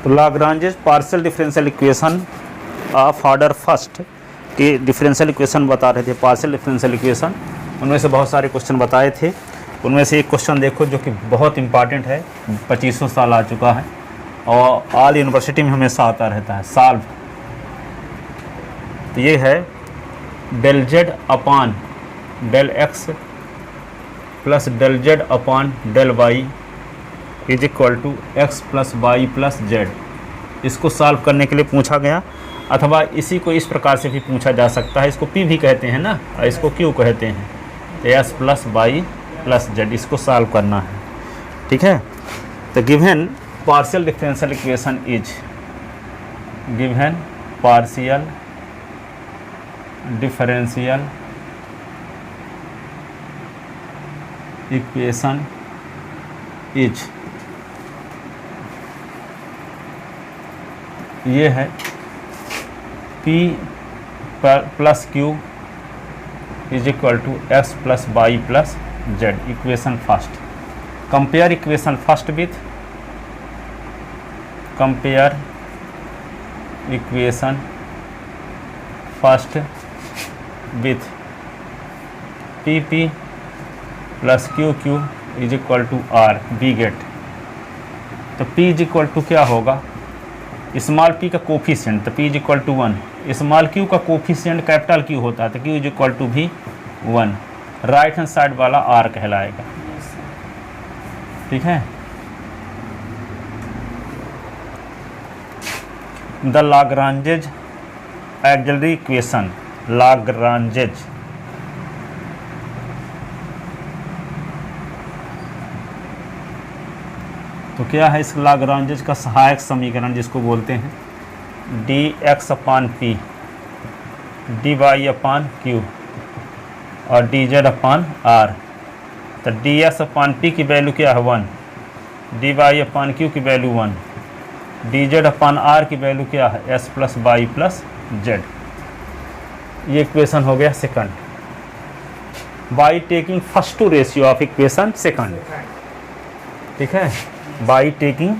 तो Lagrange's partial differential equation of order first के differential equation बता रहे थे, पार्शियल डिफरेंशियल इक्वेशन। उनमें से बहुत सारे क्वेश्चन बताए थे। उनमें से एक क्वेश्चन देखो जो कि बहुत इंपॉर्टेंट है, 2500 साल आ चुका है और ऑल यूनिवर्सिटी में हमेशा आता रहता है, सॉल्व। तो ये है del Z upon del X plus del Z upon del Y is equal to X plus Y plus Z. इसको सॉल्व करने के लिए पूछा गया, अथवा इसी को इस प्रकार से भी पूछा जा सकता है। इसको पी भी कहते हैं ना, और इसको क्यू कहते हैं। तो S plus Y plus Z, इसको सॉल्व करना है, ठीक है। तो given partial differential equation is, given partial differential equation is, ये है P plus Q is equal to X plus Y plus Z. Equation first, compare equation first with, compare equation first with P plus Q is equal to are, we get. तो P is equal to क्या होगा, small p का coefficient, तो p is equal to 1। Small q का coefficient capital Q होता है, तो q is equal to भी 1। राइट हैंड साइड वाला r कहलाएगा, ठीक है। द लाग्रांजेज ऑक्सिलरी इक्वेशन, लाग्रांजेज तो क्या है, इस लाग्रांजेज का सहायक समीकरण जिसको बोलते हैं d x upon P D Y upon q और डी जेड अपान आर। तो डी एक्स अपान पी की वैल्यू क्या है 1, डी वाई अपान क्यू की value 1, d Z upon r की वैल्यू क्या है x plus Y plus z. ये इक्वेशन हो गया second, by taking first two ratio of equation second, ठीक है। by taking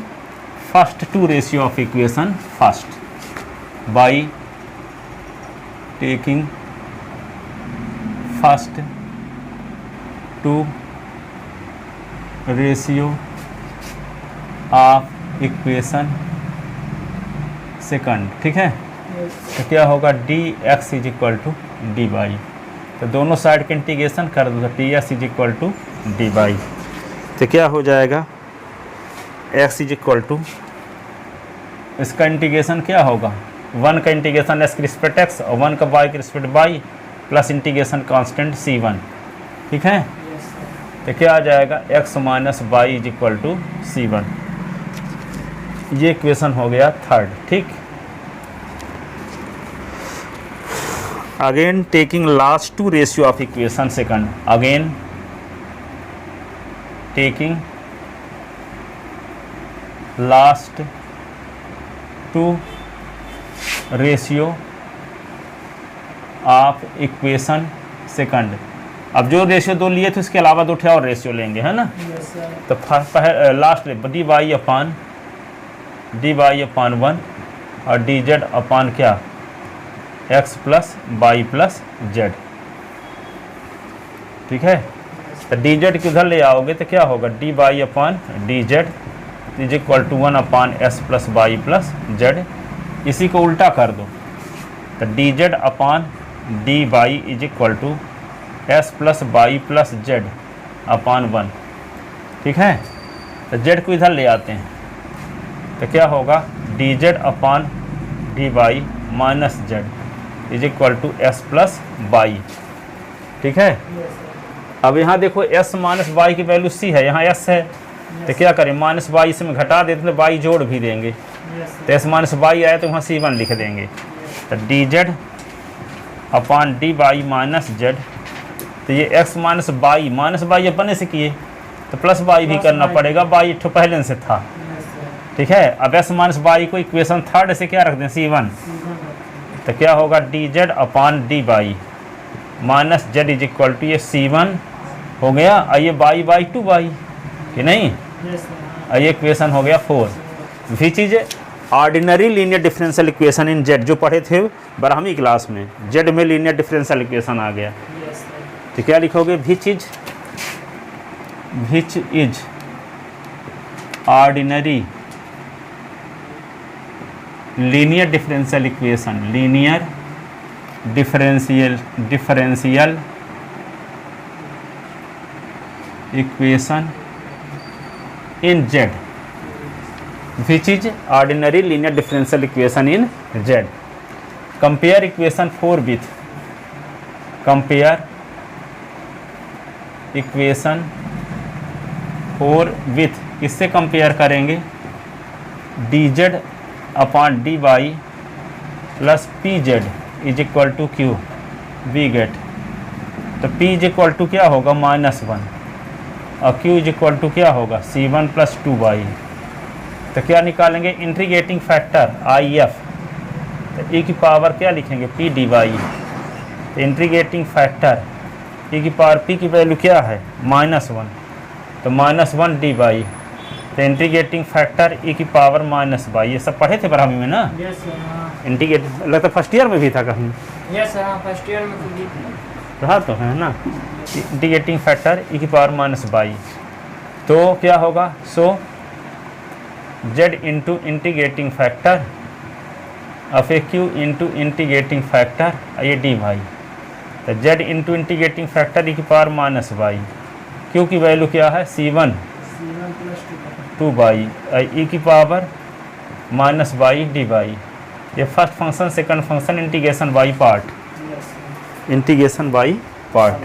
first two ratio of equation first, by taking first two ratio of equation second, ठीक है। तो क्या होगा d x is equal to d y. तो दोनों side के इंटीग्रेशन कर दो, तो d x is equal to d y. तो क्या हो जाएगा, x इज इक्वल टू, इसका इंटीग्रेशन क्या होगा, 1 का इंटीग्रेशन s के रिस्पेक्ट x और 1 का y के respect y plus integration constant c1, ठीक है। तो क्या आ जाएगा x minus y is equal to c1। ये इक्वेशन हो गया थर्ड, ठीक। Again taking last two ratio of equation second, again taking last two ratio of equation second. अब जो रेशियो दो लिए थे उसके अलावा 2 और रेशियो लेंगे, है ना। तो लास्ट डी वाई अपान 1 और डी जेड अपान क्या x plus Y plus z, ठीक है। तो डी जेड किधर ले आओगे तो क्या होगा, d Y upon d z is equal to 1 upon x plus Y plus z. इसी को उल्टा कर दो, तो d Z upon d y is equal to S plus Y plus z upon 1, ठीक है। तो जेड को इधर ले आते हैं, तो क्या होगा d Z upon d Y minus Z is equal to S plus y, ठीक है। अब यहाँ देखो s माइनस वाई की वैल्यू c है, यहाँ s है, तो क्या करें माइनस वाई इसमें घटा देते हैं, वाई जोड़ भी देंगे। तो एस माइनस वाई आया तो वहाँ c1 लिख देंगे। तो d Z upon d Y minus Z, तो ये x माइनस वाई अपने से किए तो प्लस वाई भी करना पड़ेगा, वाई तो पहले से था, ठीक है। अब s माइनस वाई को इक्वेशन थर्ड से क्या रख दें c1, तो क्या होगा d Z upon d Y minus Z is equal to ये c1 हो गया, और ये y/2y कि नहीं, ये इक्वेशन हो गया 4। विच is ordinary linear differential equation in Z, जो पढ़े थे 12वीं क्लास में, जेड में लीनियर डिफरेंशियल इक्वेशन आ गया। तो क्या लिखोगे, which is ordinary linear differential equation, linear differential equation in z, which is ordinary linear differential equation in z. Compare equation 4 with, compare equation 4 with, किससे कंपेयर करेंगे, d z upon d y plus p z is equal to q, we get, तो p is equal to क्या होगा, -1, और q is equal to क्या होगा, c1 plus 2y। तो क्या निकालेंगे, इंटीग्रेटिंग फैक्टर IF, तो e की पावर क्या लिखेंगे, p dy, तो इंटीग्रेटिंग फैक्टर e की पावर p की वैल्यू क्या है, -1, तो -1 dy, तो इंटीग्रेटिंग फैक्टर e की पावर -y। ये सब पढ़े थे 12वीं में ना? इंटीग्रेट लगता फर्स्ट ईयर में भी था कहीं। यस हाँ, फर्स्ट ईयर में रहा तो है ना। इंटीग्रेटिंग फैक्टर e की पावर -y, तो क्या होगा, सो z into integrating factor of A q into integrating factor ये dy, तो z into integrating factor e की पावर -y, q की वैल्यू क्या है, c1 2y, e की पावर -y dy। ये first function, second function, integration by part, integration by part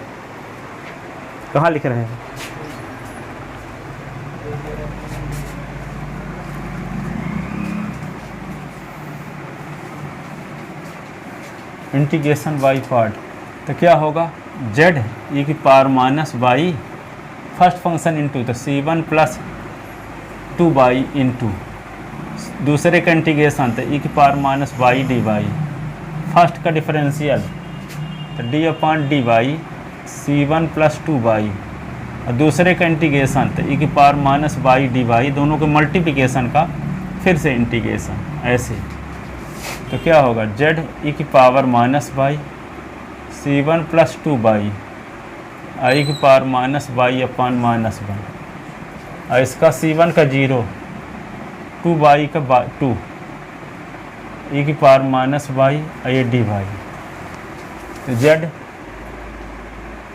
कहाँ लिख रहे हैं, इंटीग्रेशन बाई पार्ट। तो क्या होगा, z e की power -y first function into, तो c1 प्लस 2y इंटू दूसरे का इंटीग्रेशन, तो e की पावर -y dy, फर्स्ट का डिफरेंशियल, तो d upon dy c1 plus 2y, और दूसरे का इंटीग्रेशन, तो e की पावर -y dy, दोनों के मल्टीप्लिकेशन का फिर से इंटीग्रेशन, ऐसे। तो क्या होगा, z e की power -y c1 plus 2y, i की पावर -y अपॉन -1, और इसका c1 का 0, 2y का 2, e की पावर -y और ये dy, तो z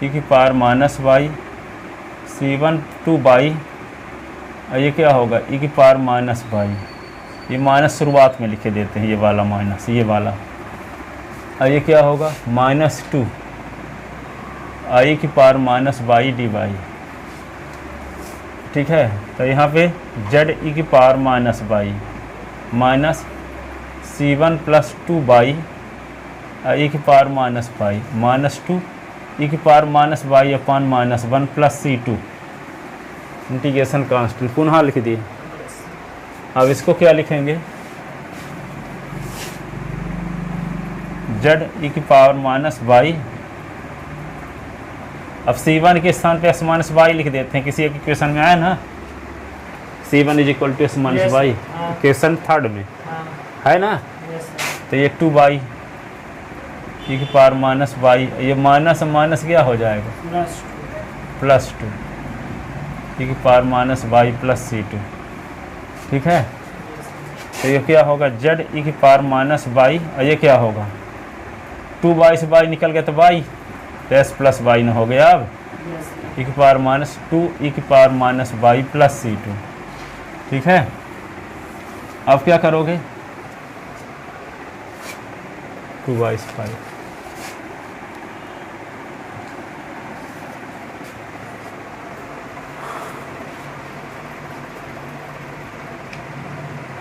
e की पावर -y c1 2y, और ये क्या होगा, e की पावर -y, ये माइनस शुरुआत में लिखे देते हैं, ये वाला माइनस, ये वाला, और ये क्या होगा, -2 i की पावर -y dy, ठीक है। तो यहाँ पे z e की power -y minus c1 plus 2y e की पावर -y -2 e की power -y upon -1 plus c2, integration constant पुनः लिख दिए। अब इसको क्या लिखेंगे, z e की पावर -y, अब c1 के स्थान पे x-y लिख देते हैं, किसी एक इक्वेशन में आया ना, c1 is equal to x-y, equation 3 में है ना। तो ये 2y e की पावर -y, ये माइनस माइनस क्या हो जाएगा, +2 e की पावर -y प्लस c2, ठीक है। तो ये क्या होगा, z e की पावर -y, और ये क्या होगा, 2y से y निकल गया तो y, तो s प्लस y न हो गया। अब e की पावर -2 e की पावर -y प्लस c2, ठीक है। अब क्या करोगे, 2y से 5,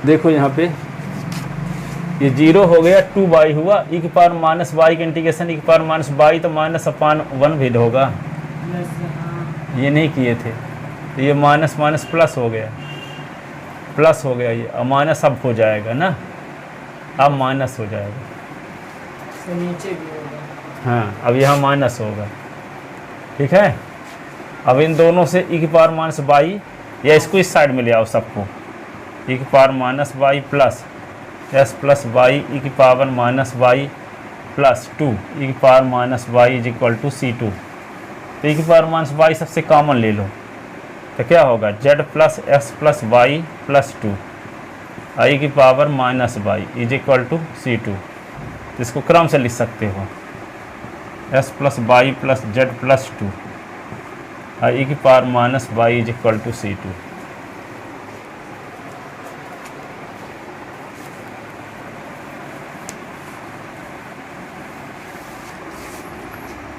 देखो यहाँ पे ये 0 हो गया, 2y हुआ, e की पावर -y का इंटीग्रेशन, e की पावर -y, तो -1 भी होगा, ये नहीं किए थे, तो ये माइनस माइनस प्लस हो गया, प्लस हो गया, ये अब माइनस अब हो जाएगा ना, अब माइनस हो जाएगा, नीचे भी होगा, हाँ अब यहाँ माइनस होगा, ठीक है। अब इन दोनों से e की पावर -y, या इसको इस साइड में ले आओ सबको, e की power -y plus x plus y e की power minus y plus 2 e की power minus y is equal to c two. तो ई की पावर माइनस वाई सबसे कॉमन ले लो, तो क्या होगा z plus x plus Y plus 2 i की power minus y is equal to c two. इसको क्रम से लिख सकते हो, x plus Y plus z plus 2 i की power minus y is equal to c two.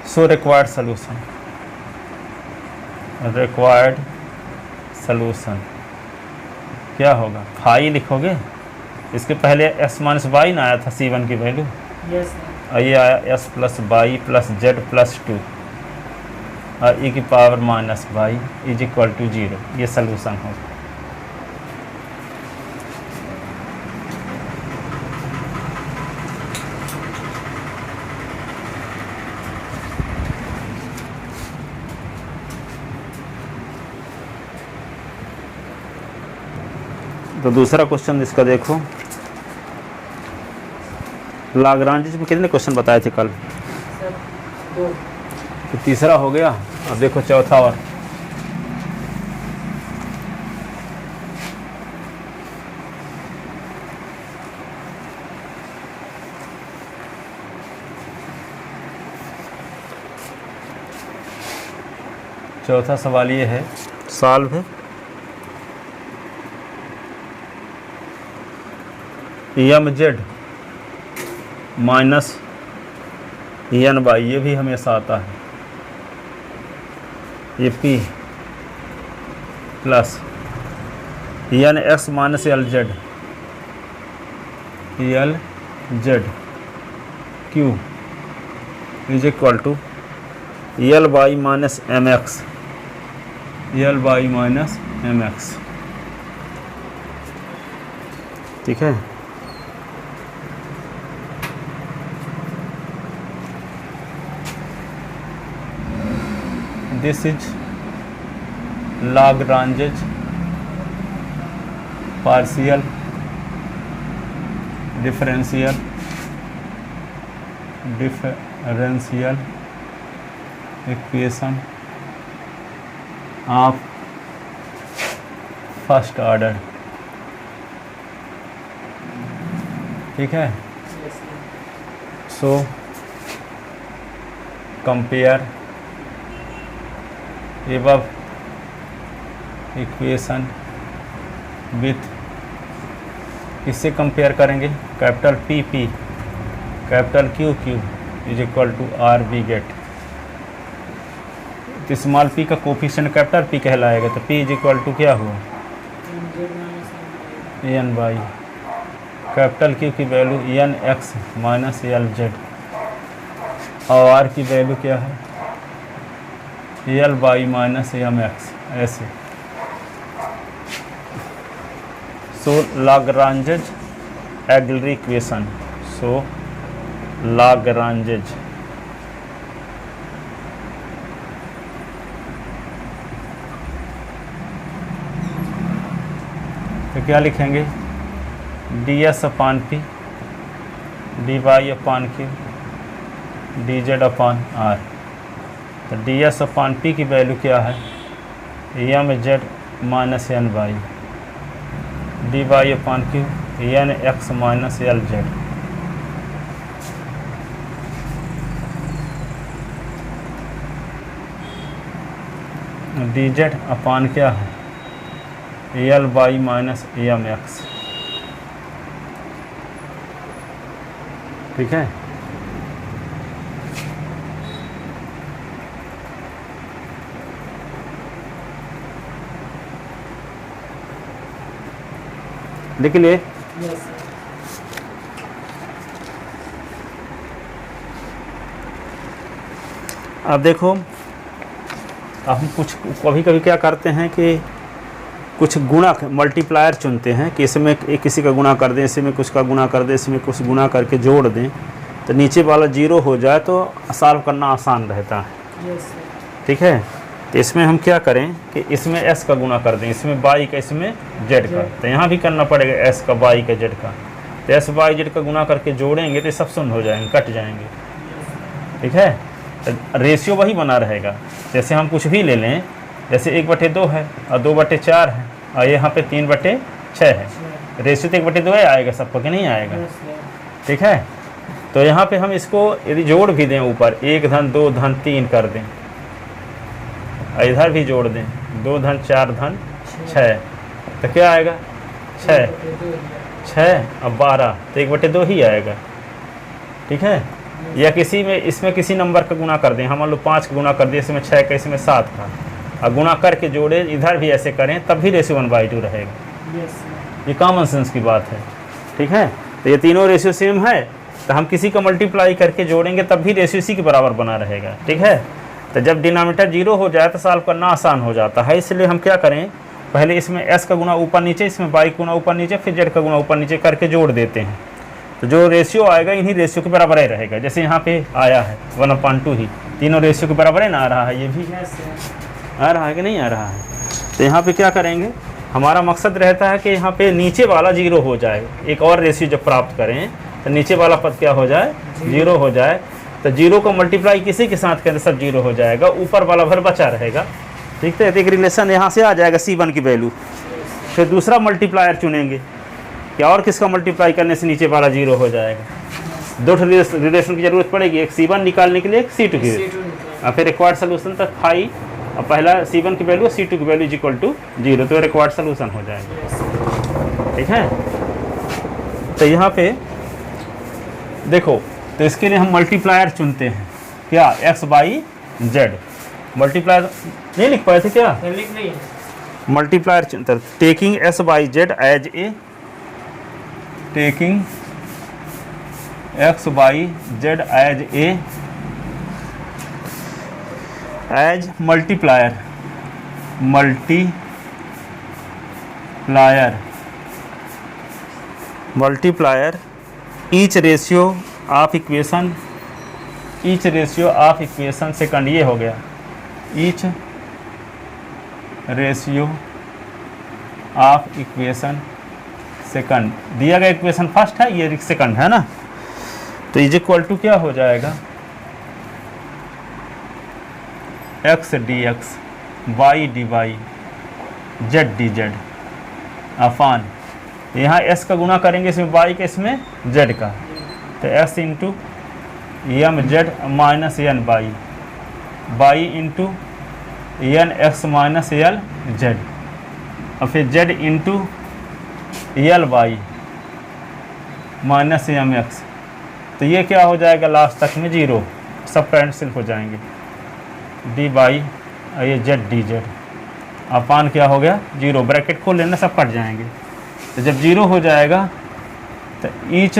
So required solution क्या होगा, फाई लिखोगे, इसके पहले एस माइनस वाई ना आया था C1 की वैल्यू, यस सर। और ये आया s plus Y plus z plus 2 और ई की power minus y is equal to 0। ये सॉल्यूशन होगा। तो दूसरा क्वेश्चन इसका देखो, लाग्रांज में कितने क्वेश्चन बताए थे कल? सर 2। तो तीसरा हो गया, अब देखो चौथा और। चौथा सवाल ये है, सॉल्व है m z minus n y, ये भी हमेशा आता है, ये p plus n x minus l z q is equal to l y minus m x ठीक है। This is Lagrange's partial differential equation of first order, ठीक है। Yes sir. So compare above equation with, किससे compare करेंगे, capital P p capital Q q is equal to r we get. तो small p का coefficient capital P कहलाएगा, तो P is equal to क्या हुआ एन बाई कैपिटल क्यू की value n x minus l z और r की value क्या है l by minus m x, ऐसे। सो लाग्रांजेज ऑक्सिलरी इक्वेशन, सो लाग्रांजेज तो क्या लिखेंगे d S upon P D Y upon Q D Z upon r. तो डी एस अपान पी की वैल्यू क्या है m z minus n y d Y upon q n x minus l z. D Z upon क्या है l y minus m x, ठीक है। लिख लिए। Yes sir. अब देखो, अब हम कुछ कभी कभी क्या करते हैं कि कुछ गुणा मल्टीप्लायर चुनते हैं कि इसमें एक किसी का गुणा कर दें, इसमें कुछ का गुणा कर दें, इसमें कुछ गुणा करके जोड़ दें, तो नीचे वाला जीरो हो जाए तो सॉल्व करना आसान रहता है, यस सर। ठीक है। तो इसमें हम क्या करें कि इसमें s का गुणा कर दें, इसमें y का, इसमें z का, तो यहाँ भी करना पड़ेगा s का y का z का। तो एस बाई जेड का गुना करके जोड़ेंगे तो सब शून्य हो जाएंगे, कट जाएंगे। ठीक है, तो रेशियो वही बना रहेगा। जैसे हम कुछ भी ले लें, जैसे 1/2 है और 2/4 है और यहाँ पे 3/6 है, रेशियो तो 1/2 आएगा सबको कि नहीं आएगा। ठीक है, तो यहाँ पे हम इसको यदि जोड़ भी दें ऊपर 1 धन 2 धन 3 कर दें, इधर भी जोड़ दें 2 धन 4 धन 6, तो क्या आएगा 6 और 12, तो 1/2 ही आएगा। ठीक है, या किसी में इसमें किसी नंबर का गुना कर दें, हम मान लो 5 का गुना कर दिए, इसमें 6 का इसमें 7 का, और गुना करके जोड़े इधर भी ऐसे करें तब भी रेशियो 1/2 रहेगा। ये कॉमन सेंस की बात है। ठीक है, तो ये तीनों रेशियो सेम है, तो हम किसी का मल्टीप्लाई करके जोड़ेंगे तब भी रेशियो इसी के बराबर बना रहेगा। ठीक है, तो जब डिनोमिनेटर 0 हो जाए तो सॉल्व करना आसान हो जाता है। इसलिए हम क्या करें, पहले इसमें s का गुना ऊपर नीचे, इसमें y का गुना ऊपर नीचे, फिर z का गुना ऊपर नीचे करके जोड़ देते हैं, तो जो रेशियो आएगा इन्हीं रेशियो के बराबर ही रहेगा। जैसे यहाँ पे आया है 1/2 ही, तीनों रेशियो के बराबर है ना आ रहा है, ये भी आ रहा है कि नहीं आ रहा है। तो यहाँ पे क्या करेंगे, हमारा मकसद रहता है कि यहाँ पे नीचे वाला 0 हो जाए। एक और रेशियो जब प्राप्त करें तो नीचे वाला पद क्या हो जाए, 0 हो जाए। तो 0 को मल्टीप्लाई किसी के साथ करें सब 0 हो जाएगा, ऊपर वाला भर बचा रहेगा। ठीक है, तो एक रिलेशन यहाँ से आ जाएगा C1 की वैल्यू। फिर दूसरा मल्टीप्लायर चुनेंगे कि और किसका मल्टीप्लाई करने से नीचे वाला 0 हो जाएगा। दो रिलेशन की जरूरत पड़ेगी, एक C1 निकालने के लिए, एक C2 की, और फिर रिक्वायर्ड सोल्यूशन तक फाई, और पहला C1 की वैल्यू C2 की वैल्यू = 0, तो रिक्वायर्ड सोल्यूशन हो जाएगा। ठीक है, तो यहाँ पे देखो, तो इसके लिए हम मल्टीप्लायर चुनते हैं, क्या x/z। मल्टीप्लायर नहीं लिख पाए थे क्या, मल्टीप्लायर चुनते, taking s/z as a, taking x/z as a, as multiplier, multiplier each ratio of equation, each ratio of equation second, ये हो गया each ratio of equation second. दिया गया इक्वेशन फर्स्ट है, ये सेकंड है ना, तो इज इक्वल टू क्या हो जाएगा, x dx y dy z dz अपान, यहाँ s का गुना करेंगे इसमें y का, इसमें z का, तो s into m z minus n by into n x minus l z, और फिर z into l by minus m x, तो ये क्या हो जाएगा लास्ट तक में 0, सब कैंसिल हो जाएंगे, डी बाई ये जेड डी जेड अपान क्या हो गया 0, ब्रैकेट खोल लेना सब कट जाएंगे। तो जब 0 हो जाएगा तो ईच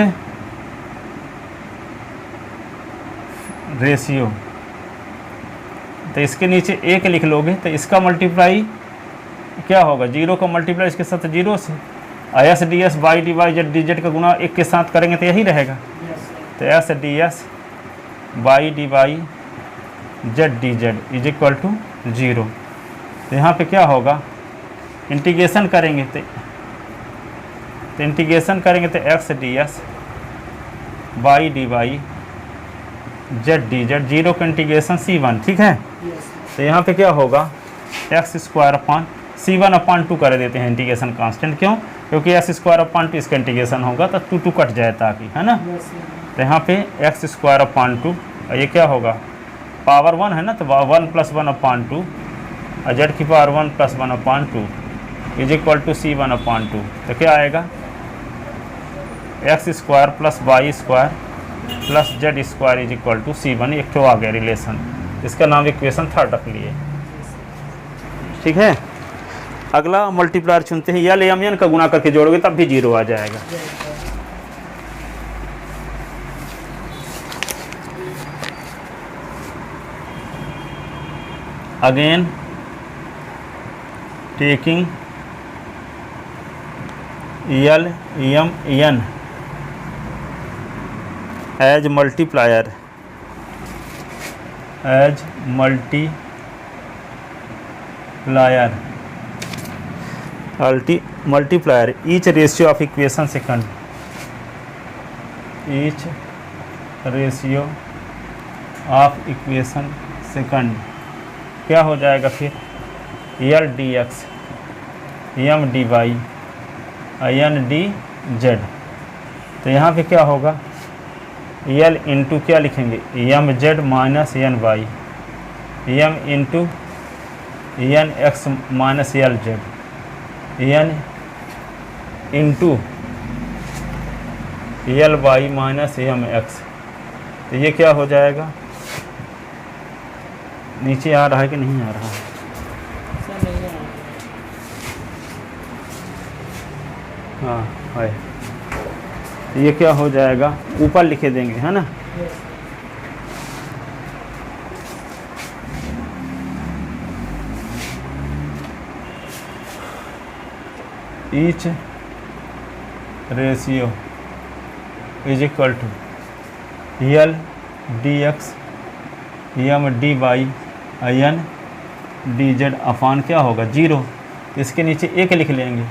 रेशियो, तो इसके नीचे 1 लिख लोगे तो इसका मल्टीप्लाई क्या होगा, 0 का मल्टीप्लाई इसके साथ 0 से, s d s by d y z D z का गुना 1 के साथ करेंगे तो यही रहेगा, तो s d s by d y z D z is equal to 0। तो यहाँ पे क्या होगा, इंटीग्रेशन करेंगे तो इंटीग्रेशन करेंगे तो x d s by d y z D z, 0 का इंटीग्रेशन C1, ठीक है। तो यहाँ पे क्या होगा, x² अपान C1/2 कर देते हैं इंटीग्रेशन कांस्टेंट, क्यों, क्योंकि x² इसका इंटीग्रेशन होगा तो 2 कट जाए ताकि, है ना। तो यहाँ पे x²/2, ये क्या होगा, पावर 1 है ना, तो 1 + 1/2 और z की power 1 + 1/2 is equal to C1/2। तो क्या आएगा, x² + y² + z² is equal to C1, एक तो आ गया रिलेशन, इसका नाम इक्वेशन 3 रख लिए, ठीक है। अगला मल्टीप्लायर चुनते हैं, या एम एन का गुना करके जोड़ोगे तब भी 0 आ जाएगा। Again taking l m n as multiplier, multiplier each ratio of equation second, each ratio of equation second क्या हो जाएगा फिर, l d x m d y n d z. तो यहाँ पे क्या होगा, एल इंटू क्या लिखेंगे, m z minus n y, m into n x minus l z, n into l y minus m x. तो ये क्या हो जाएगा, नीचे आ रहा है कि नहीं आ रहा है, सर नहीं आ रहा। हाँ है। तो ये क्या हो जाएगा, ऊपर लिखे देंगे है ना, yes each ratio is equal to l d x m d y n d Z upon क्या होगा 0। इसके नीचे एक लिख लेंगे,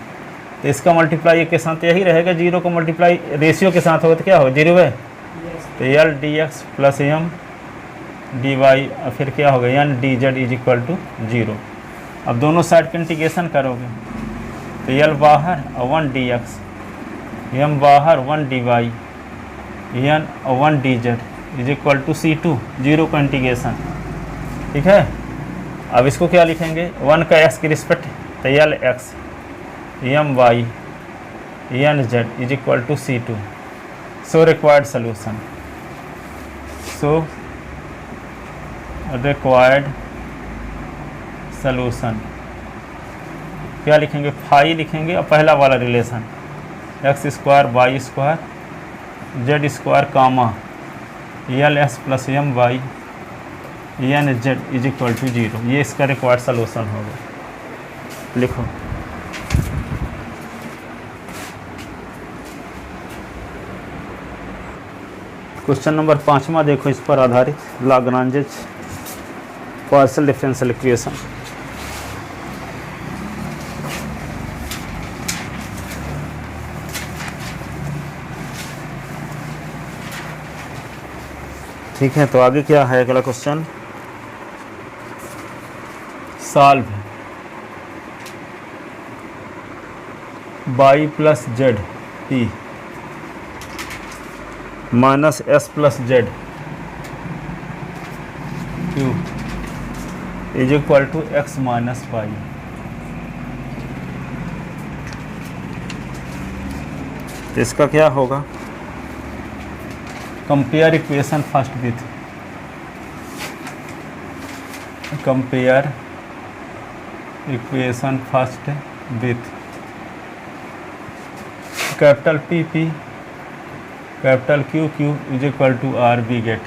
तो इसका मल्टीप्लाई एक के साथ यही रहेगा, 0 को मल्टीप्लाई रेशियो के साथ होगा तो क्या होगा 0 है। यस तो l d x plus m d y फिर क्या होगा n d z is equal to 0। अब दोनों साइड का इंटीग्रेशन करोगे तो एल बाहर और 1 डी एक्स, एम बाहर 1 डी वाई एन और 1 d z is equal to C2, 0 का इंटीग्रेशन। ठीक है, अब इसको क्या लिखेंगे, 1 का एक्स की रिस्पेक्ट तो l x m y n z is equal to C2। So required solution, so required solution क्या लिखेंगे, फाई लिखेंगे और पहला वाला relation x square y square z square comma l s plus m y n z is equal to 0। ये इसका required solution होगा। लिखो क्वेश्चन नंबर 5वां देखो, इस पर आधारित लाग्रांज पार्शियल डिफरेंशियल इक्वेशन। ठीक है, तो आगे क्या है अगला question, solve y plus z p minus S plus z q is equal to x minus y. तो इसका क्या होगा, compare equation first with, compare equation first with capital P p capital Q q is equal to r we get.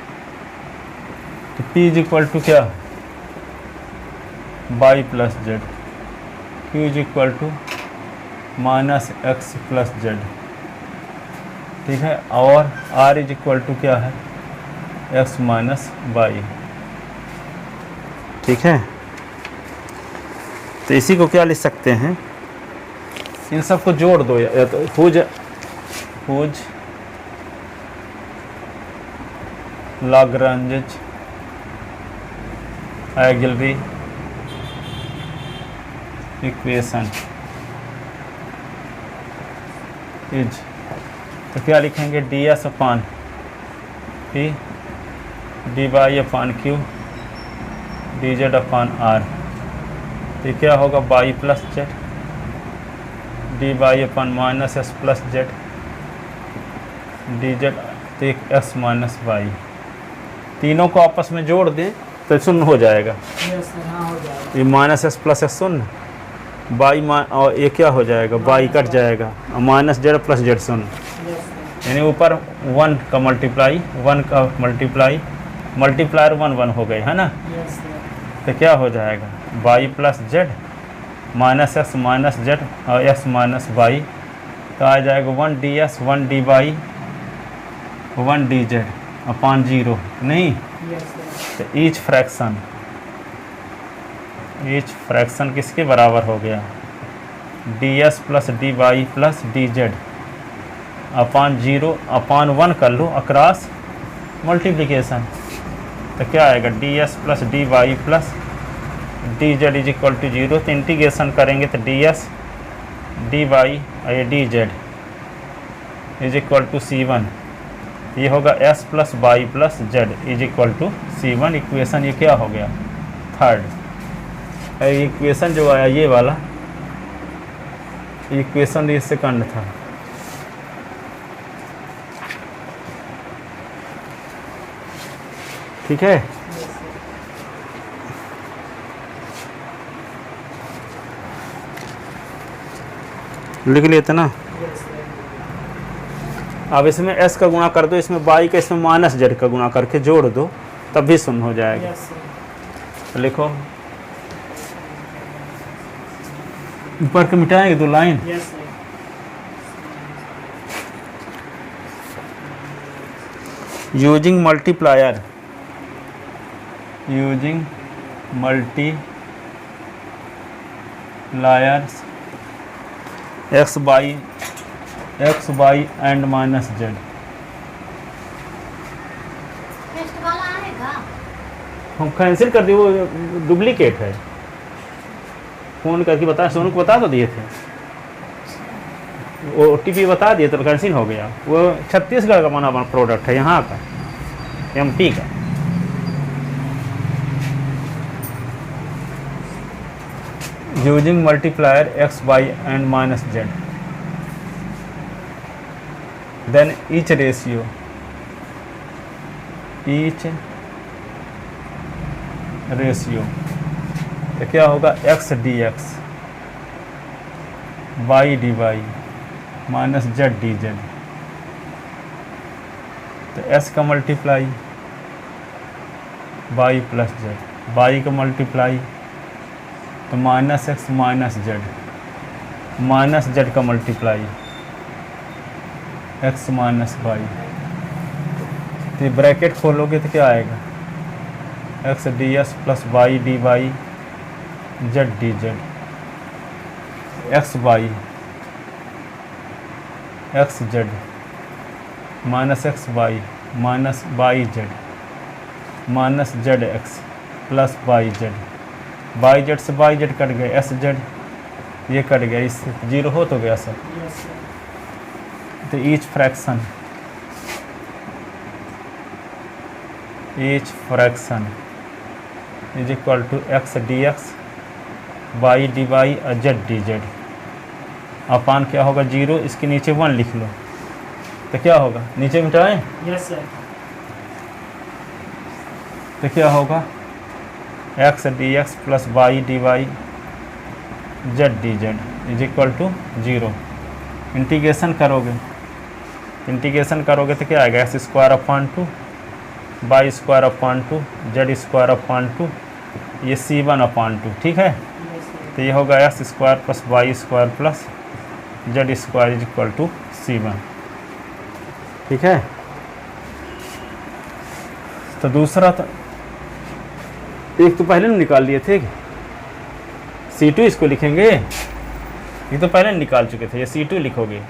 तो P is equal to क्या, y plus z, q is equal to minus x plus z. ठीक है, और are is equal to क्या है, x minus Y. ठीक है, तो इसी को क्या लिख सकते हैं, इन सबको जोड़ दो, या तो whose Lagrange auxiliary equation is, तो क्या लिखेंगे, d S upon P D Y upon Q D Z upon r. तो क्या होगा, y plus z d Y upon minus S plus z D z, तो एक एक्स माइनस वाई। तीनों को आपस में जोड़ दें तो शून्य हो जाएगा, यस सर, हाँ हो जाएगा। ये माइनस एस प्लस एस शून्य, वाई और ये क्या हो जाएगा, वाई कट जाएगा और माइनस जेड प्लस जेड शून्य, यस सर, यानी ऊपर 1 का मल्टीप्लाई 1 का मल्टीप्लाई मल्टीप्लायर 1 1 हो गए है ना। यस सर, तो क्या हो जाएगा, y plus z minus x minus z और एक्स माइनस वाई। तो आ जाएगा 1 d x 1 d y 1 d Z upon 0 नहीं। यस सर, तो ईच फ्रैक्शन किसके बराबर हो गया, d S plus d y plus d Z upon 0 upon 1 कर लो अक्रॉस मल्टीप्लिकेशन, तो क्या आएगा d S plus d y plus d z is equal to 0। तो इंटीग्रेशन करेंगे तो डी एस डी वाई और d z is equal to C1, ये होगा s plus Y plus z is equal to C1। Equation ये क्या हो गया थर्ड। इक्वेशन जो आया ये वाला इक्वेशन ये सेकंड था। ठीक है, लिख लेते ना। अब इसमें s का गुणा कर दो, इसमें y का, इसमें माइनस जेड का गुणा करके जोड़ दो, तब भी शून्य हो जाएगा। तो लिखो, ऊपर के मिटाएंगे 2 line. Using multiplier, using multipliers x by and minus Z. हम कैंसिल कर दिए, वो डुप्लीकेट है। फ़ोन करके बता, सोनू को बता तो दिए थे, वो OTP बता दिए तो कैंसिल हो गया। वो छत्तीसगढ़ का बना प्रोडक्ट है, यहाँ का MP का। Using multiplier x by and minus z, then each ratio तो क्या होगा x d x y d Y minus Z D z. तो s का multiply y plus z, y का मल्टीप्लाई तो minus x minus Z, minus z का multiply x minus y. तो bracket खोलोगे तो क्या आएगा x d S plus y d y z D z. X y x z minus x y minus y z minus z x plus y z. Y z से y z कट गए, s z ये कट गया, इससे 0 हो तो गया सर। तो each fraction is equal to x d x y d y और जेड डी जेड अपान क्या होगा 0, इसके नीचे 1 लिख लो। तो क्या होगा, नीचे मिटाएं? Yes sir. तो क्या होगा x d x plus y d y z D z is equal to 0। Integration करोगे तो क्या आएगा x square upon 2 y square upon 2 z square upon 2 ये C1 अपान 2। ठीक है, तो ये होगा x square plus y square plus z square is equal to C1। ठीक है, तो दूसरा तो एक तो पहले निकाल लिए थे, C2 इसको लिखेंगे, ये तो पहले निकाल चुके थे, ये C2 लिखोगे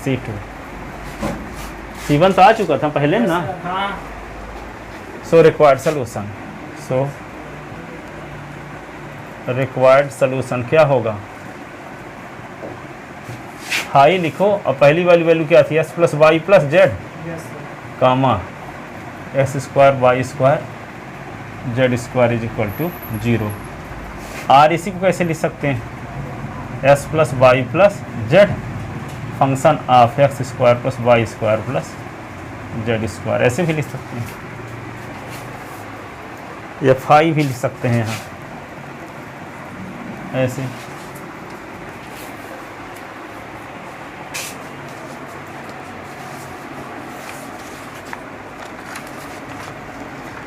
C2। C1 तो आ चुका था पहले ना। सो रिक्वायर्ड सोल्यूशन क्या होगा, हाई लिखो और पहली वाली वैल्यू क्या थी, s plus Y plus z comma x square y square z square is equal to 0। आर इसी को कैसे लिख सकते हैं, s plus Y plus z function of x square plus y square plus z square, ऐसे भी लिख सकते हैं। या फाई भी लिख सकते हैं यहाँ ऐसे।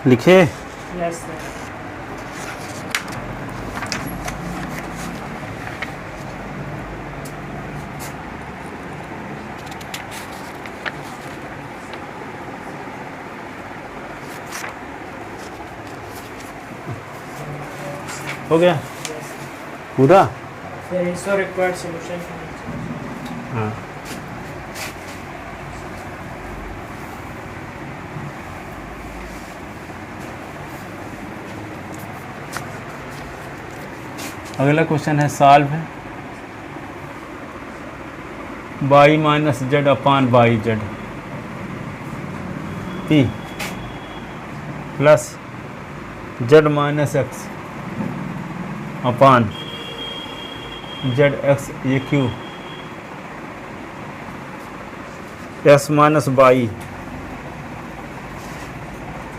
लिखे? Yes sir. हो गया पूरा? Sir required solution. हाँ, अगला क्वेश्चन है solve y minus Z upon y z p plus z minus x upon z x ये q x minus Y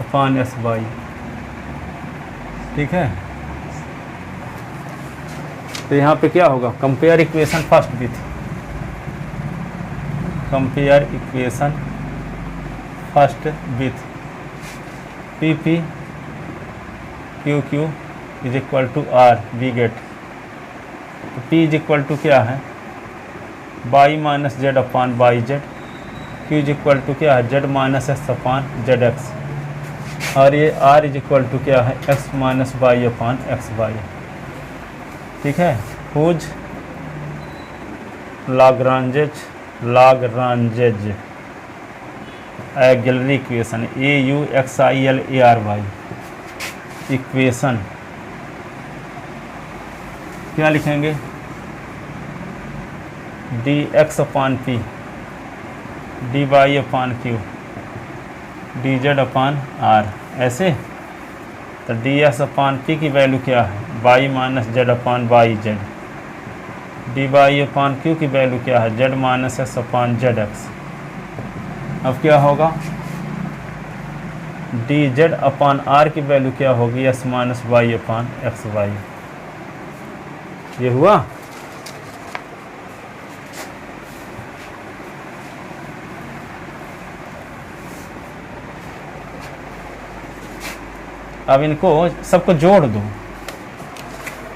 upon x y. ठीक है, तो यहाँ पे क्या होगा, compare equation first with, compare equation first with p p q q is equal to are we get, तो P is equal to क्या है y minus Z upon y z, q is equal to क्या है z minus x upon z x, और ये r is equal to क्या है x minus Y upon x y. ठीक है, whose Lagrange's auxiliary equation A U X I L A R Y equation क्या लिखेंगे d x upon P D Y upon Q D Z upon r, ऐसे। तो d x upon p की value क्या है y minus Z upon y z, d Y upon q की value क्या है z minus x upon z x. अब क्या होगा डी जेड अपान आर की वैल्यू क्या होगी x minus Y upon x y. ये हुआ। अब इनको सबको जोड़ दो,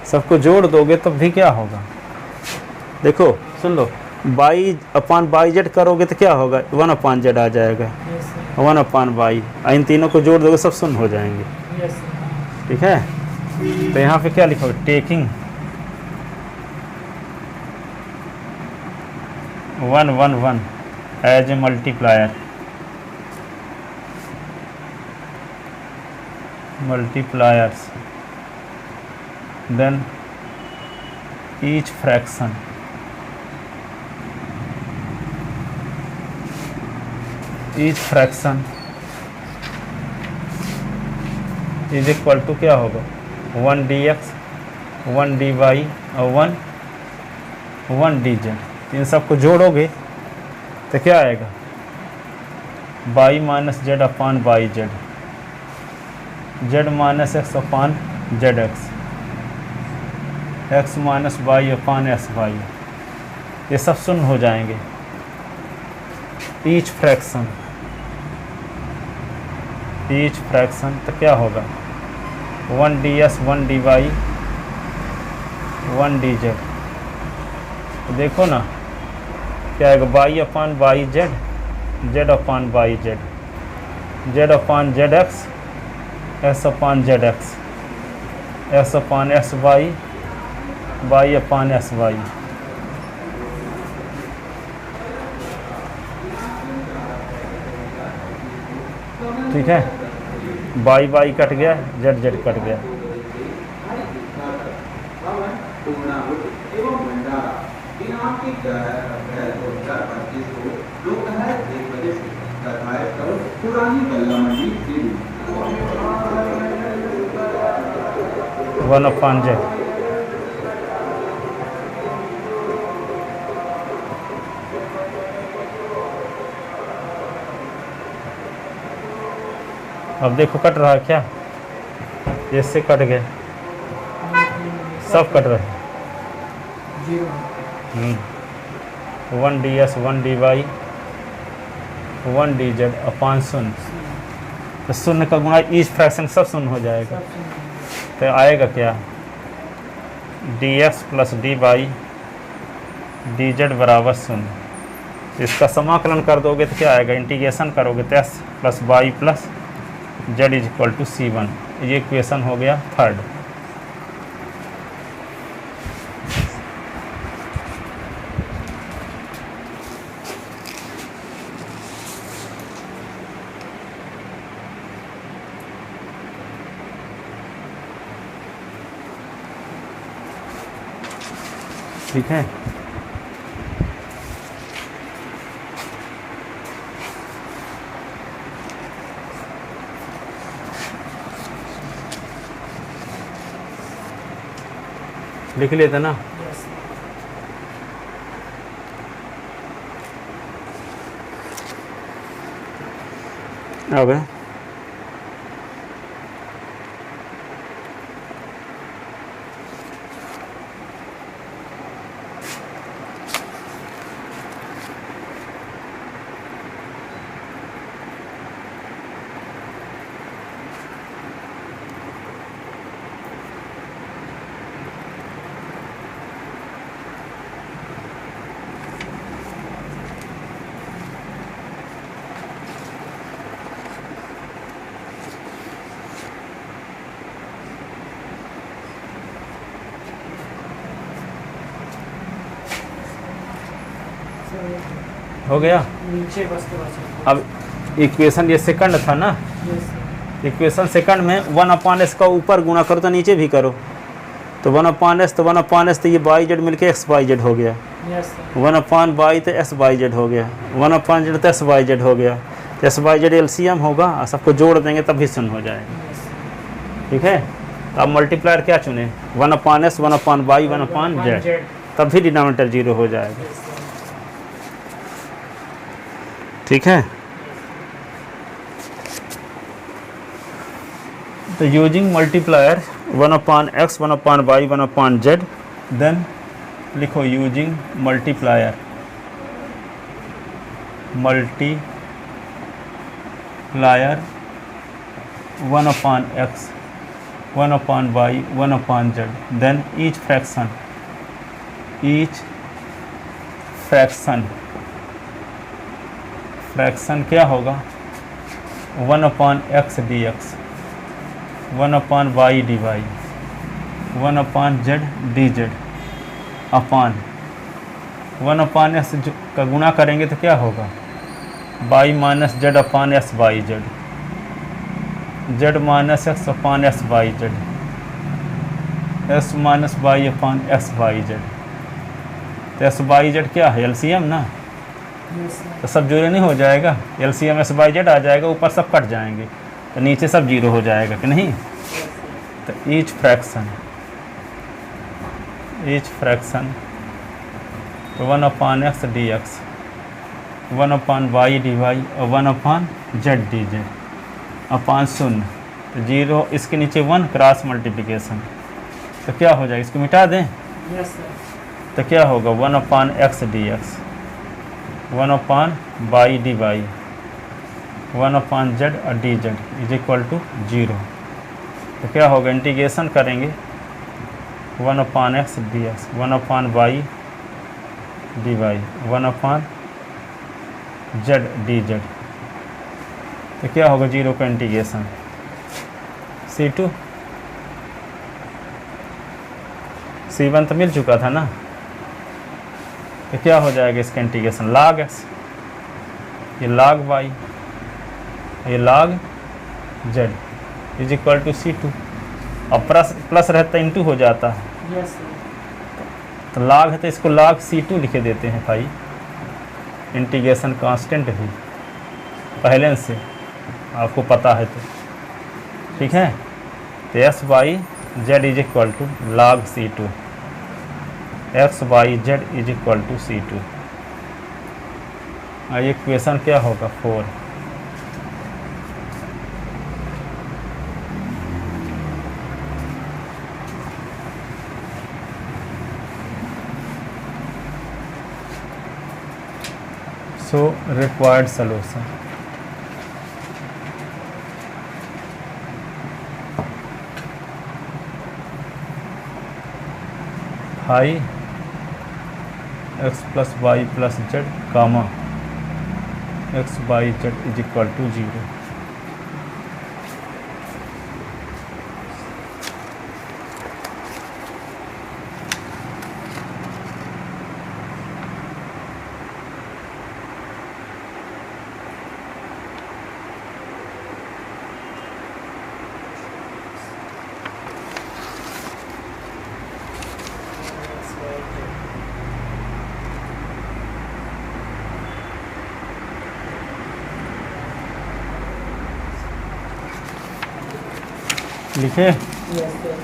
सबको जोड़ दोगे तब भी क्या होगा, देखो सुन लो, बाई अपान बाई जेड करोगे तो क्या होगा 1 अपान जेड आ जाएगा, यस सर 1 अपान बाई, इन तीनों को जोड़ दोगे सब शून्य हो जाएंगे। यस सर ठीक है, तो यहाँ पे क्या लिखोगे taking 1 1 1 as a multiplier, multipliers, then each fraction is equal to क्या होगा 1 dx 1 dy और 1 dz। इन सबको जोड़ोगे तो क्या आएगा y minus Z upon y z, z minus x upon z x, x minus Y upon x y, ये सब शून्य हो जाएंगे। ईच फ्रैक्शन तो क्या होगा 1 d x 1 d y 1 d z. तो देखो ना क्या आएगा y upon y z, z upon y z, z upon z x, x upon z x, x upon x y, y upon x y. ठीक है, वाई वाई कट गया, z z cut गया। One upon z. अब देखो cut रहा है क्या, इससे कट गए, सब कट रहे हैं। 1 d x 1 d y 1 d Z upon शून्य, तो शून्य का गुणा ईच फ्रैक्शन सब शून्य हो जाएगा। तो आएगा क्या d x plus d y d z बराबर शून्य। इसका समाकलन कर दोगे तो क्या आएगा, इंटीग्रेशन करोगे तो S plus Y plus z is equal to C1। ये इक्वेशन हो गया थर्ड। ठीक है। लिख लेते ना। अब हो गया। नीचे बस थोड़ा सा। अब इक्वेशन ये सेकंड था ना, इक्वेशन सेकंड में 1/s का ऊपर गुणा करो तो नीचे भी करो, तो 1/s तो 1/s तो ये बाई जेड मिल के एक्स बाई जेड हो गया, 1/y तो एस बाई जेड हो गया, 1/z तो एस बाई जेड हो गया, तो एस बाई जेड एलसीएम होगा और सबको जोड़ देंगे तब भी शून्य हो जाएगा। ठीक है, तो अब मल्टीप्लायर क्या चुने, 1/s 1/y 1/z, तब भी डिनोमिनेटर 0 हो जाएगा। ठीक है, तो using multiplier 1/x 1/y 1/z, then लिखो using multiplier 1/x 1/y 1/z, then each fraction क्या होगा, 1/x dx 1/y dy 1/z dz अपान 1/s का गुणा करेंगे तो क्या होगा, y minus Z upon S by z, z minus x upon S by z, s minus Y upon S by z. तो s by z क्या है, LCM ना, तो सब जोड़े नहीं हो जाएगा, एलसीएम एस बाई जेड आ जाएगा, ऊपर सब कट जाएंगे तो नीचे सब 0 हो जाएगा कि नहीं। तो each fraction 1/x dx 1/y dy और 1/z dz अपान 0, तो 0 इसके नीचे 1 क्रॉस मल्टीप्लिकेशन, तो क्या हो जाएगा, इसको मिटा दें। तो क्या होगा 1/x dx 1/y dy 1/z और dz इज इक्वल टू 0। तो क्या होगा, इंटीग्रेशन करेंगे 1/x dx 1/y dy 1/z dz, तो क्या होगा 0 का इंटीग्रेशन C2 C1 तो मिल चुका था ना, तो क्या हो जाएगा इसका इंटीग्रेशन log x, ये log y, ये log z is equal to C2, और प्लस रहता है इंटू हो जाता है, तो log है तो इसको log C2 लिखे देते हैं भाई, इंटीग्रेशन कांस्टेंट भी पहले से आपको पता है तो ठीक है। तो s by z is equal to log C2, x by z is equal to C2, और ये इक्वेशन क्या होगा 4। So required solution, phi x plus y plus z comma x by z is equal to 0। लिखे। Yes, sir.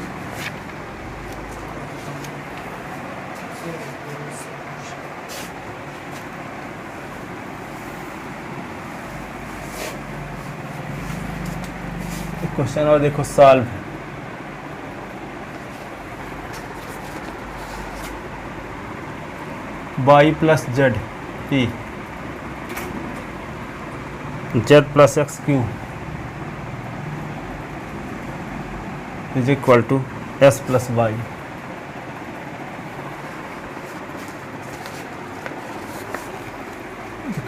Question और देखो solve. y plus z p z plus x q is equal to S plus y.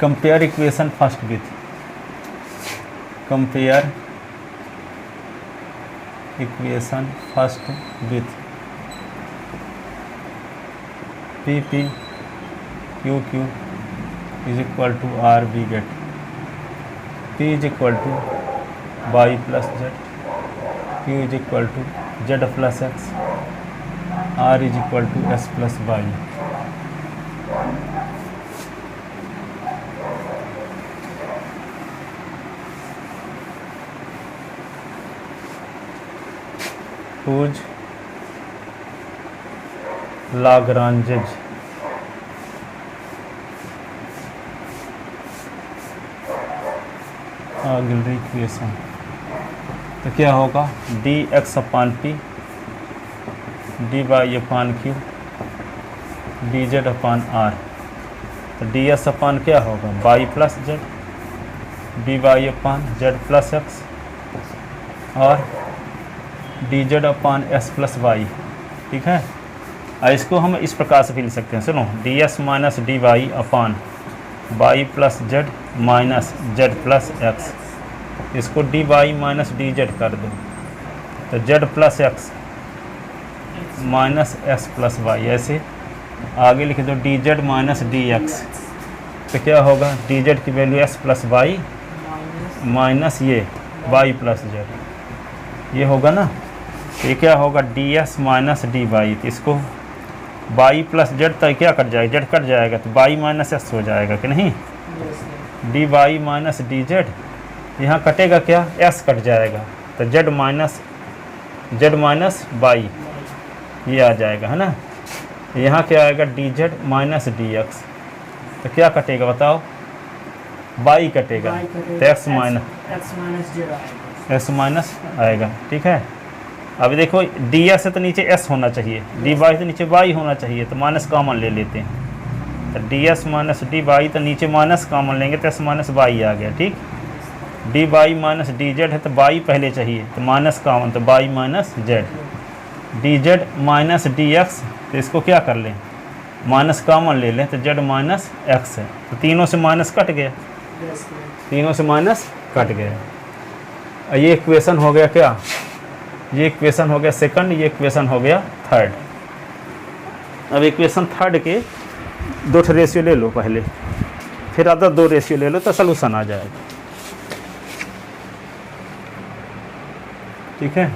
Compare equation first with compare equation first with p p q q is equal to are we get p is equal to y plus z q is equal to z plus x r is equal to S plus y. whose Lagrange's auxiliary equation. तो क्या होगा d x upon P D Y upon Q D Z upon r. तो d S upon क्या होगा y plus z d Y upon z plus x और d Z upon x plus y. ठीक है, और इसको हम इस प्रकार से भी लिख सकते हैं, सुनो d S minus d Y upon y plus z minus z plus x. इसको d Y minus D z कर दो तो z plus x minus S plus y. ऐसे आगे लिख दो d Z minus D x. तो क्या होगा डी जेड की value x plus y minus ये वाई प्लस जेड, ये होगा ना। तो ये क्या होगा d S minus d y. तो इसको वाई प्लस जेड तो क्या कट जाएगा जेड कट जाएगा तो वाई माइनस एस हो जाएगा कि नहीं। D Y minus D z यहाँ कटेगा क्या एस कट जाएगा तो जेड माइनस वाई ये आ जाएगा है ना। यहाँ क्या आएगा D Z minus D x. तो क्या कटेगा बताओ वाई कटेगा तो एक्स माइनस आएगा। ठीक है, अभी देखो डी एस से तो नीचे एस होना चाहिए डी वाई से नीचे वाई होना चाहिए तो माइनस कॉमन ले लेते हैं। तो d S minus d y तो नीचे माइनस कॉमन लेंगे तो एस माइनस वाई आ गया। ठीक, D Y minus D Z है तो वाई पहले चाहिए तो माइनस कॉमन तो Y minus Z D Z minus D x. तो इसको क्या कर लें माइनस कॉमन ले लें तो जेड माइनस एक्स है। तो तीनों से माइनस कट गया तीनों से माइनस कट गया। ये इक्वेशन हो गया क्या ये इक्वेशन हो गया सेकंड, ये इक्वेशन हो गया थर्ड। अब इक्वेशन थर्ड के दो रेशियो ले लो पहले फिर अदर दो रेशियो ले लो तो सलूशन आ जाएगा। ठीक है,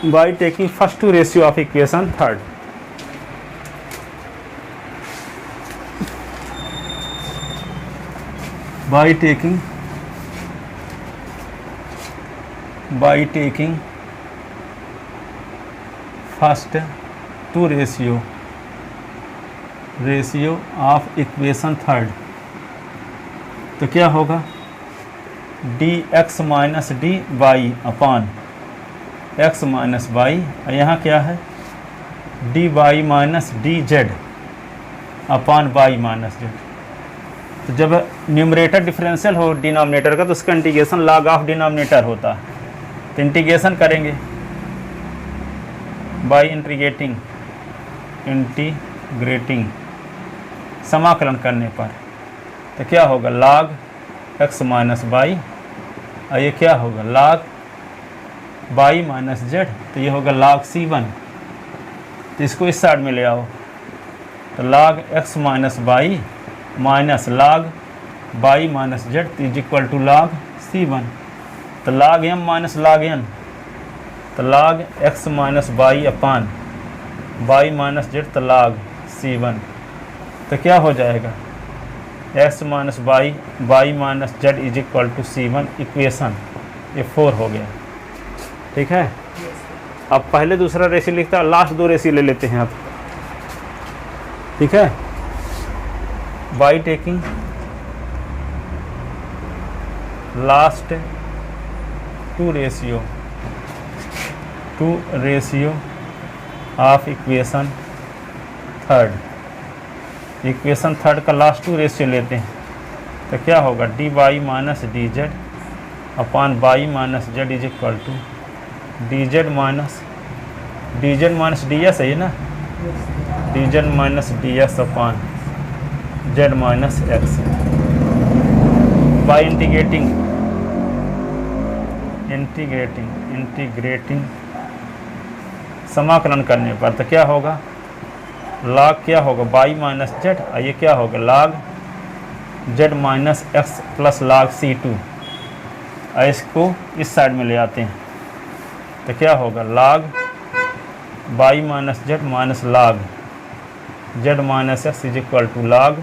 by taking first two ratio of equation third by taking first two ratio of equation third। तो क्या होगा d x minus d Y upon x minus y. यहाँ क्या है d Y minus D Z upon Y minus Z. तो जब numerator differential हो denominator का तो उसका इंटीग्रेशन लॉग ऑफ डिनोमिनेटर होता है। तो इंटीग्रेशन करेंगे बाय इंटीग्रेटिंग समाकलन करने पर तो क्या होगा लॉग एक्स माइनस वाई और ये क्या होगा लॉग वाई माइनस जेड। तो ये होगा लॉग C1। तो इसको इस साइड में ले आओ तो log X minus Y minus log Y minus Z is equal to log C1। तो log M minus log N तो log X minus Y upon Y minus Z तो लॉग C1। तो क्या हो जाएगा X minus Y Y minus Z is equal to C1 equation ये 4 हो गया। ठीक है। Yes, अब पहले दूसरा रेशियो लिखता है, लास्ट 2 रेशियो ले लेते हैं अब, ठीक है। By taking last 2 ratio of equation third का लास्ट 2 रेशियो लेते हैं तो क्या होगा, d Y minus D z upon Y minus Z is equal to D Z minus D S है ना, D Z minus D S upon Z minus x by integrating समाकलन करने पर तो क्या होगा, log क्या होगा वाई माइनस जेड, और ये क्या होगा log Z minus x plus log C2, और इसको इस साइड में ले आते हैं तो क्या होगा log Y minus Z minus log Z minus X is equal to log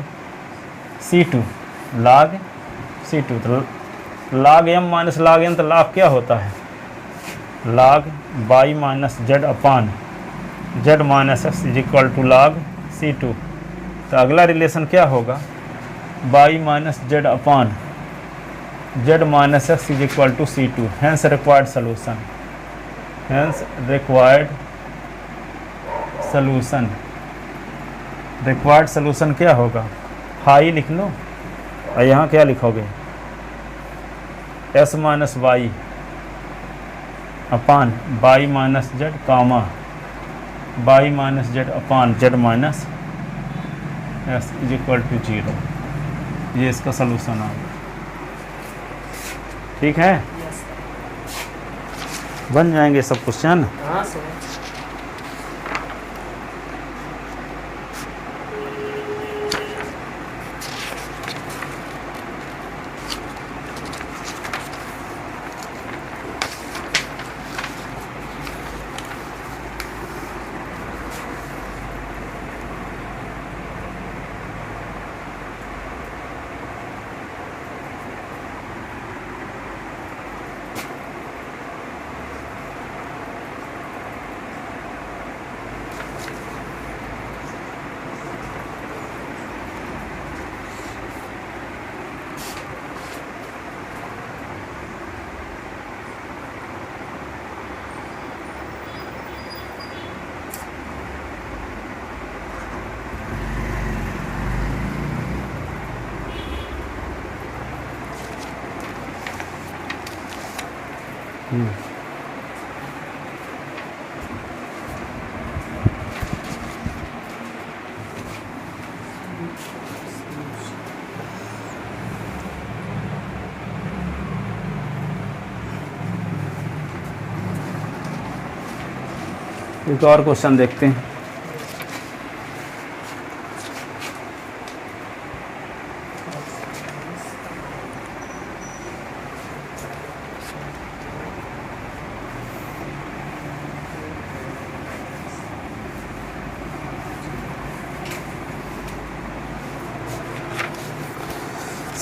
C2 तो log m minus log n तो log क्या होता है, log Y minus Z upon Z minus X is equal to log C2। तो अगला relation क्या होगा, Y minus Z upon Z minus X is equal to C2। Hence required solution क्या होगा, हाई लिख लो और यहाँ क्या लिखोगे, S minus Y upon Y minus Z comma Y minus Z upon Z minus X is equal to 0। ये इसका सलूशन आ गया, ठीक है। yes, बन जाएंगे सब क्वेश्चन। हाँ सर। एक और क्वेश्चन देखते हैं।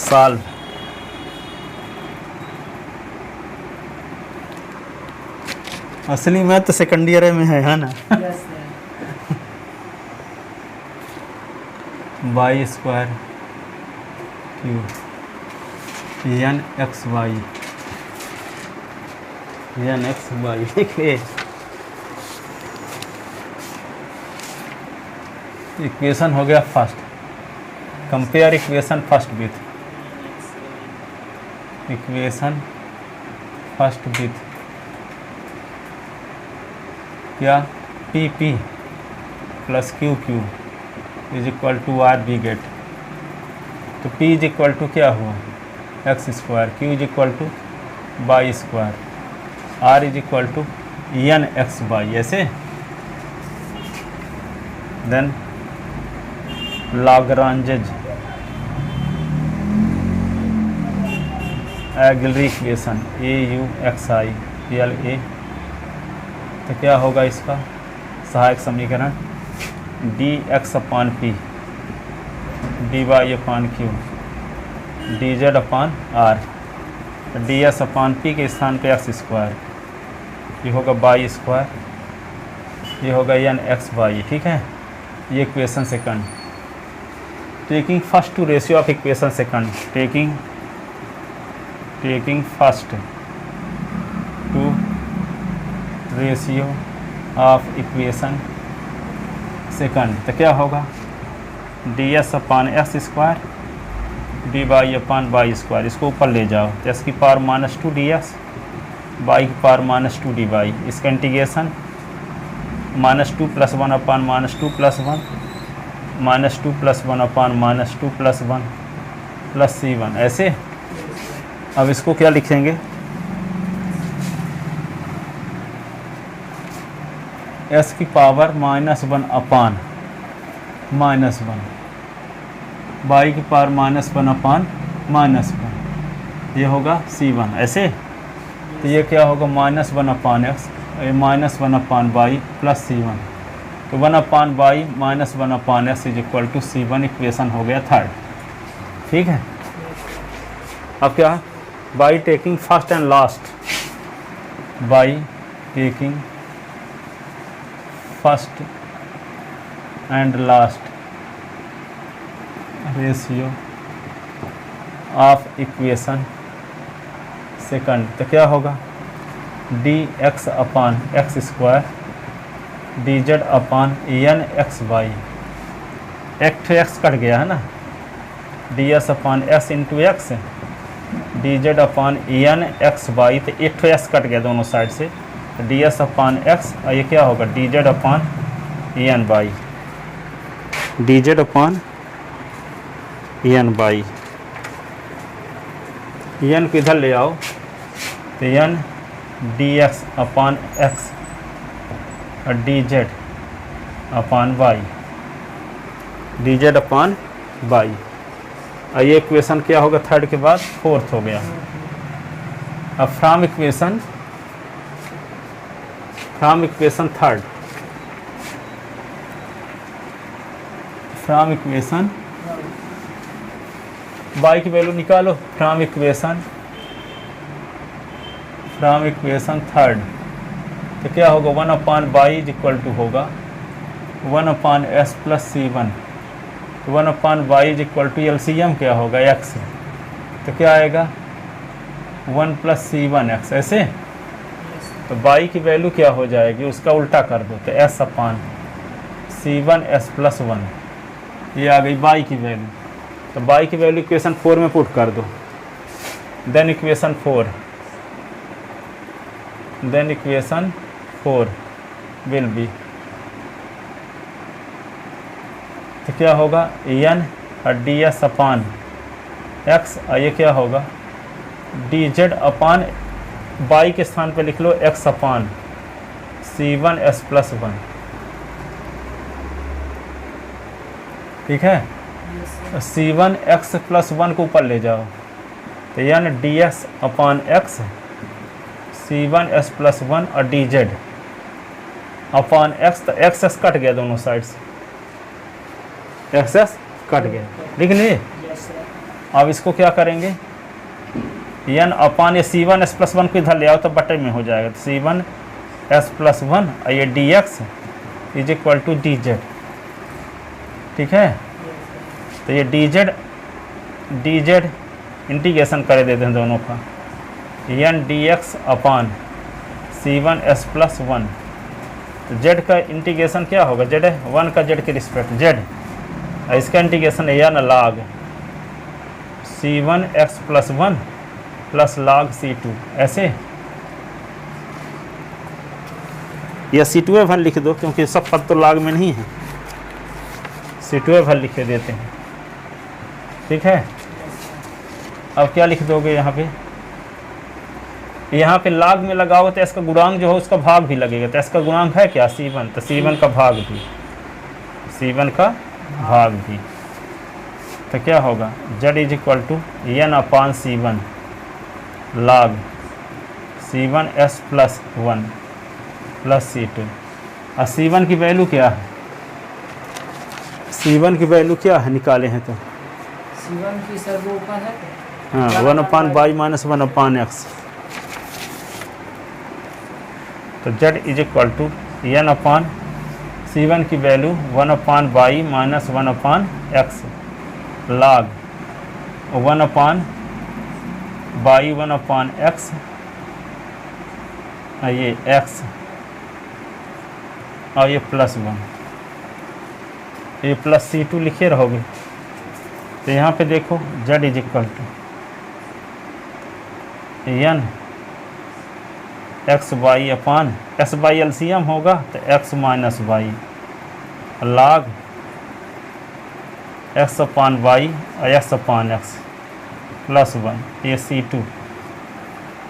साल असली में तो सेकंड ईयर में है ना। yes, sir. Y square q n x y देखिए इक्वेशन हो गया first, compare equation first with क्या p p plus q q is equal to r we get. तो p इज इक्वल टू क्या हुआ x square, q is equal to y square, r is equal to N x y. ऐसे then Lagrange's auxiliary equation A U X I L A. तो क्या होगा इसका सहायक समीकरण D x upon P D Y upon Q D Z upon R, D S upon P के स्थान पे एक्स स्क्वायर ये होगा बाई स्क्वायर, ये होगा एन एक्स बाई। ठीक है, ये equation second. Taking first two ratio of equation second, taking first two ratio of equation second, तो क्या होगा d S upon x square d Y upon y square. इसको ऊपर ले जाओ तो एस की पावर -2 डी एक्स वाई की पावर -2 डी वाई। इसका इंटीग्रेशन -2 + 1 अपान -2 + 1 -2 + 1 अपान -2 + 1 प्लस C1 ऐसे। अब इसको क्या लिखेंगे, एस की पावर -1 अपान -1 वाई की पावर -1 अपान -1, ये होगा C1 ऐसे। तो ये क्या होगा -1 upon x, -1 upon y plus C1। तो 1 upon Y -1 upon x is equal to C1, equation हो गया थर्ड। ठीक है, अब क्या, by taking first and last, by taking first and last ratio of equation second, तो क्या होगा d x upon x square d Z upon n x y. X cut गया है ना, d S upon x into x D Z upon n x Y, तो एक x cut गया दोनों साइड से, तो डी एस अपान एक्स, और ये क्या होगा d Z upon N y, d Z upon N Y. N को इधर ले आओ तो N D x upon x और d Z upon Y, d Z upon Y. और ये इक्वेशन क्या होगा थर्ड के बाद फोर्थ हो गया। अब from equation third, from equation y की वैल्यू निकालो, फ्रॉम इक्वेशन थर्ड, तो क्या होगा 1 upon y is equal to होगा 1 अपान एस प्लस C1। तो 1 upon y is equal to LCM क्या होगा एक्स, तो क्या आएगा 1 + C1 एक्स ऐसे। तो वाई की वैल्यू क्या हो जाएगी, उसका उल्टा कर दो, तो एस अपान C1 S + 1, ये आ गई वाई की वैल्यू। तो वाई की वैल्यू इक्वेशन 4 में पुट कर दो, देन इक्वेशन 4 विल बी, तो क्या होगा एन और डी एस अपान एक्स, और ये क्या होगा डी जेड अपान वाई के स्थान पे लिख लो एक्स अपान C1 S + 1। ठीक है, C1 x + 1 को ऊपर ले जाओ, तो N D x upon x C1 S + 1 और डी जेड अपान एक्स, तो एक्स कट गया दोनों साइड से, एक्स कट गया, लिख लिए। अब इसको क्या करेंगे, एन अपान ये C1 S + 1 को इधर ले आओ तो बटे में हो जाएगा, तो C1 S + 1 और ये D x is equal to D Z. ठीक है, तो ये डी जेड इंटीग्रेशन कर देते हैं दोनों का, एन डी एक्स अपान C1 S + 1। तो जेड का इंटीग्रेशन क्या होगा, जेड है 1 का जेड के रिस्पेक्ट जेड, इसका integration N log C1 x + 1 plus log C2 ऐसे। या C2 भर लिख दो क्योंकि सब पद तो log में नहीं है, C2 भर लिख देते हैं। ठीक है, अब क्या लिख दोगे यहाँ पे log में लगाओ तो इसका गुणांक जो हो उसका भाग भी लगेगा, तो इसका गुणांक है क्या C1, तो C1 का भाग भी, तो क्या होगा Z is equal to N upon C1 log C1 S + 1 plus C2। और C1 की वैल्यू क्या है, C1 की वैल्यू क्या है निकाले हैं तो C1 की सर वो ऊपर है, हाँ 1 अपान वाई -1 अपान एक्स। तो z is equal to N upon C1 की value 1/y minus 1/x log 1/y 1/x ये x और ये +1, ये प्लस C2 लिखे रहोगे। तो यहाँ पे देखो z is equal to N x Y upon S by LCM होगा तो x minus Y log x upon Y और x अपान एक्स +1 ये C2।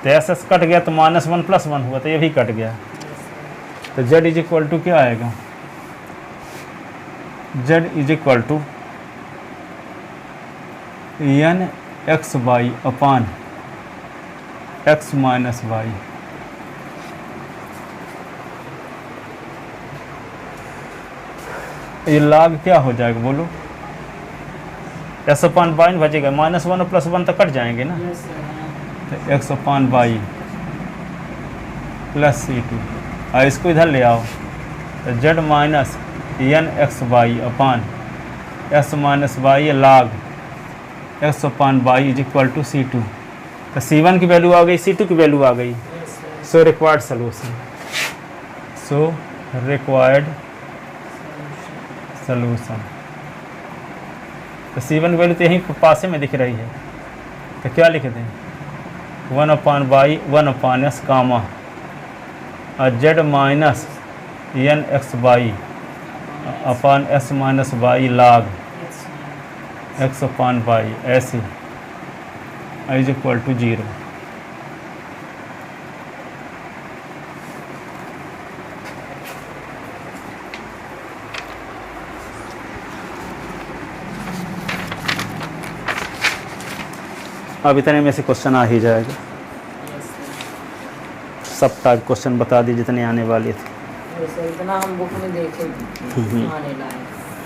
तो एस कट गया तो -1 +1 हुआ तो ये भी कट गया। तो z इज इक्वल टू क्या आएगा, z is equal to N x Y upon x minus Y. ये log क्या हो जाएगा बोलो, s/y बचेगा, -1 और +1 तो कट जाएंगे ना, यस सर। तो x/y प्लस C2 और इसको इधर ले आओ तो z minus N x Y upon s minus Y log x/y is equal to C2। तो C1 की वैल्यू आ गई, C2 की वैल्यू आ गई। Yes sir. सो required solution, so required solution. तो C1 की वैल्यू तो यहीं पासे में दिख रही है, तो क्या लिख दें 1/y 1/s कामा और z minus N x Y upon s minus Y log x/y ऐसे इज इक्वल टू 0। अब इतने में से क्वेश्चन आ ही जाएगा, यस सर। सब टाइप क्वेश्चन बता दी जितने आने वाले थे। यस सर, इतना हम बुक में देखे आने लायक।